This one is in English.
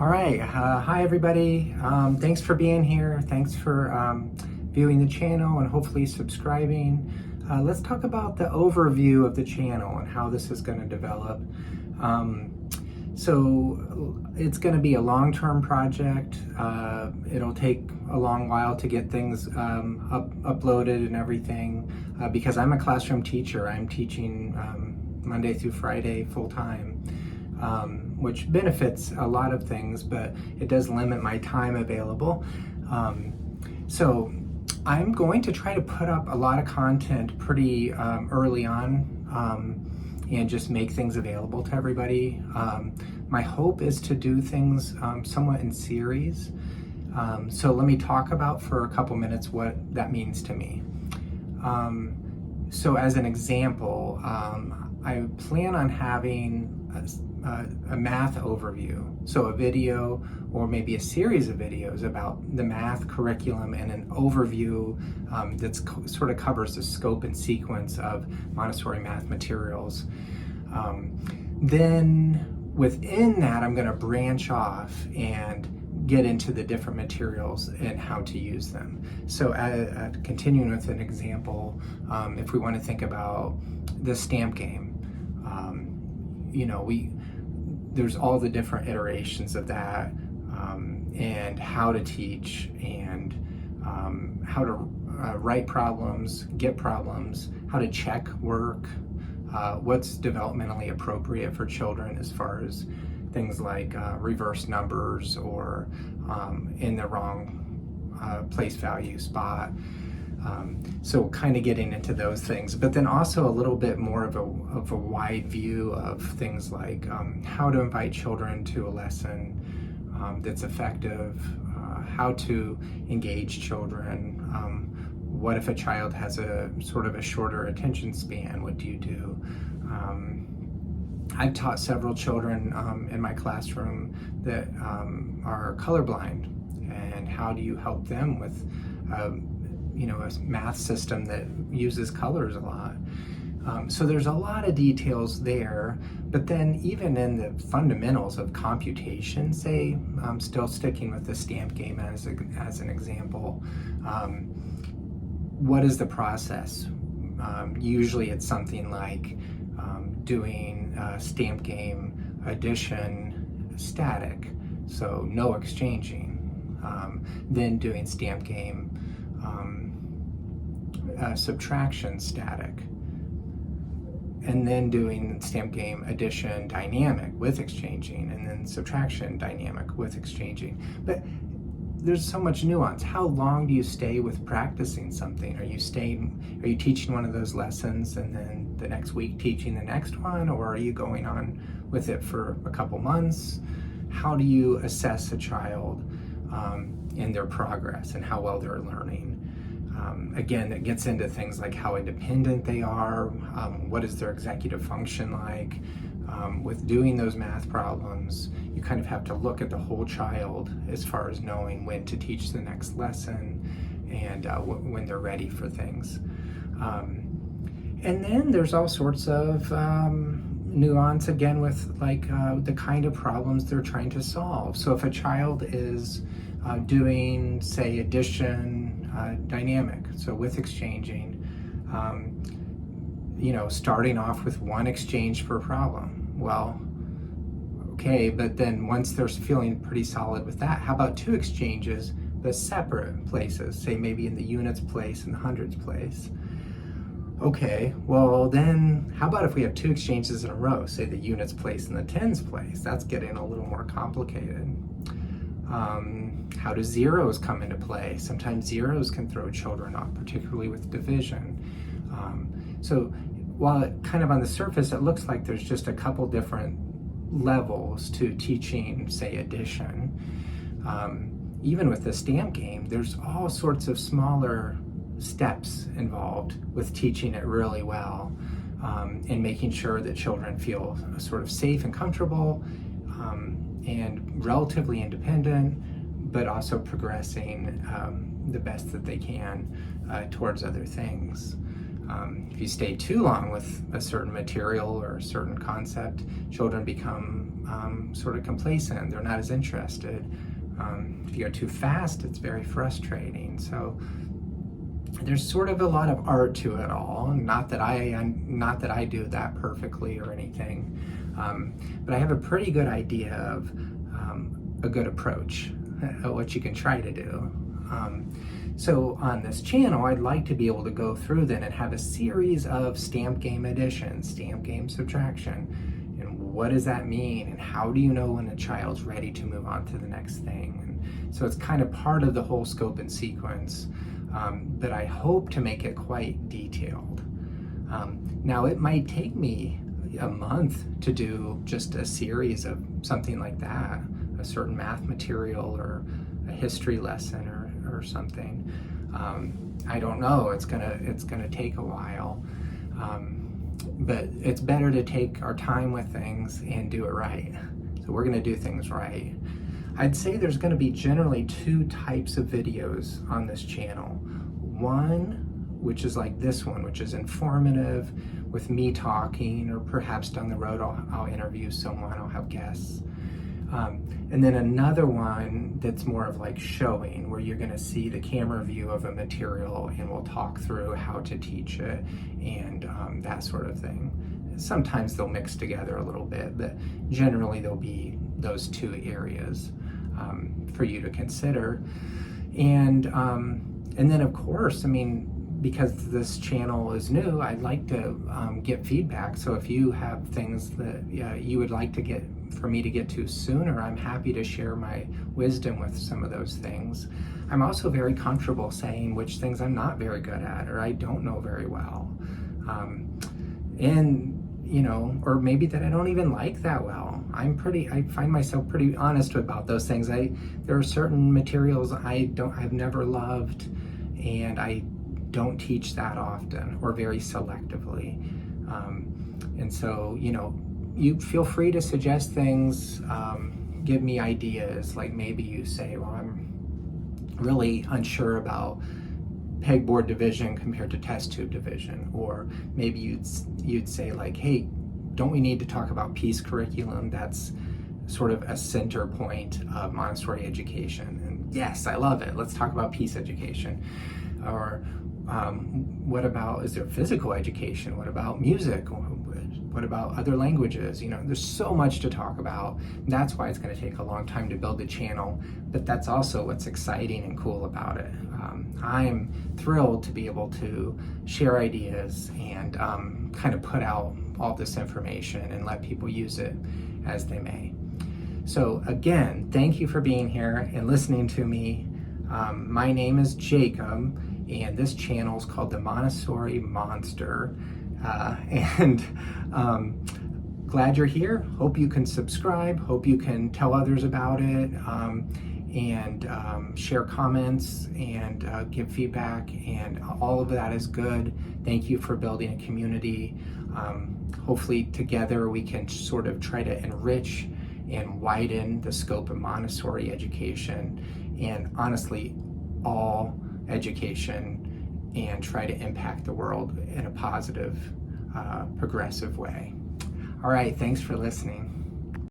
All right. Hi, everybody. Thanks for being here. Thanks for viewing the channel and hopefully subscribing. Let's talk about the overview of the channel and how this is going to develop. So it's going to be a long-term project. It'll take a long while to get things uploaded and everything because I'm a classroom teacher. I'm teaching Monday through Friday full-time. Which benefits a lot of things, but it does limit my time available. So I'm going to try to put up a lot of content pretty early on and just make things available to everybody. My hope is to do things somewhat in series. So let me talk about for a couple minutes what that means to me. So as an example, I plan on having a math overview, so a video or maybe a series of videos about the math curriculum and an overview that sort of covers the scope and sequence of Montessori math materials. Then within that, I'm going to branch off and get into the different materials and how to use them. So continuing with an example, if we want to think about the stamp game, there's all the different iterations of that, and how to teach and how to write problems, get problems, how to check work, what's developmentally appropriate for children as far as things like reverse numbers or in the wrong place value spot. So kind of getting into those things, but then also a little bit more of a wide view of things like how to invite children to a lesson that's effective, how to engage children. What if a child has a sort of a shorter attention span? What do you do? I've taught several children in my classroom that are colorblind, and how do you help them with a math system that uses colors a lot. So there's a lot of details there, but then even in the fundamentals of computation, say, I'm still sticking with the stamp game as an example. What is the process? Usually it's something like doing stamp game addition static, so no exchanging, then doing stamp game subtraction static, and then doing stamp game addition dynamic with exchanging, and then subtraction dynamic with exchanging. But there's so much nuance. How long do you stay with practicing something? Are you teaching one of those lessons and then the next week teaching the next one, or are you going on with it for a couple months? How do you assess a child in their progress and how well they're learning? Again, it gets into things like how independent they are, what is their executive function like. With doing those math problems, you kind of have to look at the whole child as far as knowing when to teach the next lesson and when they're ready for things. And then there's all sorts of nuance again with like the kind of problems they're trying to solve. So if a child is doing, say, addition dynamic, so with exchanging, starting off with one exchange per problem. Well, okay, but then once they're feeling pretty solid with that, how about two exchanges but separate places, say maybe in the units place and the hundreds place? Okay, well then how about if we have two exchanges in a row, say the units place and the tens place? That's getting a little more complicated. How do zeros come into play? Sometimes zeros can throw children off, particularly with division. So while it kind of on the surface, it looks like there's just a couple different levels to teaching, say, addition. Even with the stamp game, there's all sorts of smaller steps involved with teaching it really well, and making sure that children feel sort of safe and comfortable, and relatively independent, but also progressing the best that they can towards other things. If you stay too long with a certain material or a certain concept, children become sort of complacent. They're not as interested. If you go too fast, it's very frustrating. So there's sort of a lot of art to it all. Not that I do that perfectly or anything, but I have a pretty good idea of a good approach, what you can try to do. So on this channel, I'd like to be able to go through then and have a series of stamp game addition, stamp game subtraction, and what does that mean, and how do you know when a child's ready to move on to the next thing? And so it's kind of part of the whole scope and sequence, but I hope to make it quite detailed. Now it might take me a month to do just a series of something like that, a certain math material or a history lesson or something. I don't know, it's gonna take a while, but it's better to take our time with things and do it right. So we're gonna do things right. I'd say there's gonna be generally two types of videos on this channel. One, which is like this one, which is informative with me talking, or perhaps down the road I'll interview someone, I'll have guests. And then another one that's more of like showing, where you're going to see the camera view of a material and we'll talk through how to teach it and that sort of thing. Sometimes they'll mix together a little bit, but generally there'll be those two areas for you to consider. And then of course, I mean, because this channel is new, I'd like to get feedback. So if you have things that you would like to get for me to get to sooner, I'm happy to share my wisdom with some of those things. I'm also very comfortable saying which things I'm not very good at or I don't know very well. And you know, or maybe that I don't even like that well. I find myself pretty honest about those things. There are certain materials I've never loved, and I don't teach that often or very selectively. And so, you know, you feel free to suggest things, give me ideas. Like maybe you say, well, I'm really unsure about pegboard division compared to test tube division. Or maybe you'd say like, hey, don't we need to talk about piece curriculum? That's sort of a center point of Montessori education. And yes, I love it. Let's talk about piece education. Or what about, is there physical education? What about music? What about other languages? You know, there's so much to talk about. That's why it's going to take a long time to build the channel, but that's also what's exciting and cool about it. I'm thrilled to be able to share ideas and kind of put out all this information and let people use it as they may. So again, thank you for being here and listening to me. My name is Jacob, and this channel is called the Montessori Monster. And glad you're here. Hope you can subscribe. Hope you can tell others about it, and share comments and give feedback. And all of that is good. Thank you for building a community. Hopefully together we can sort of try to enrich and widen the scope of Montessori education, and honestly, all education, and try to impact the world in a positive, progressive way. All right, thanks for listening.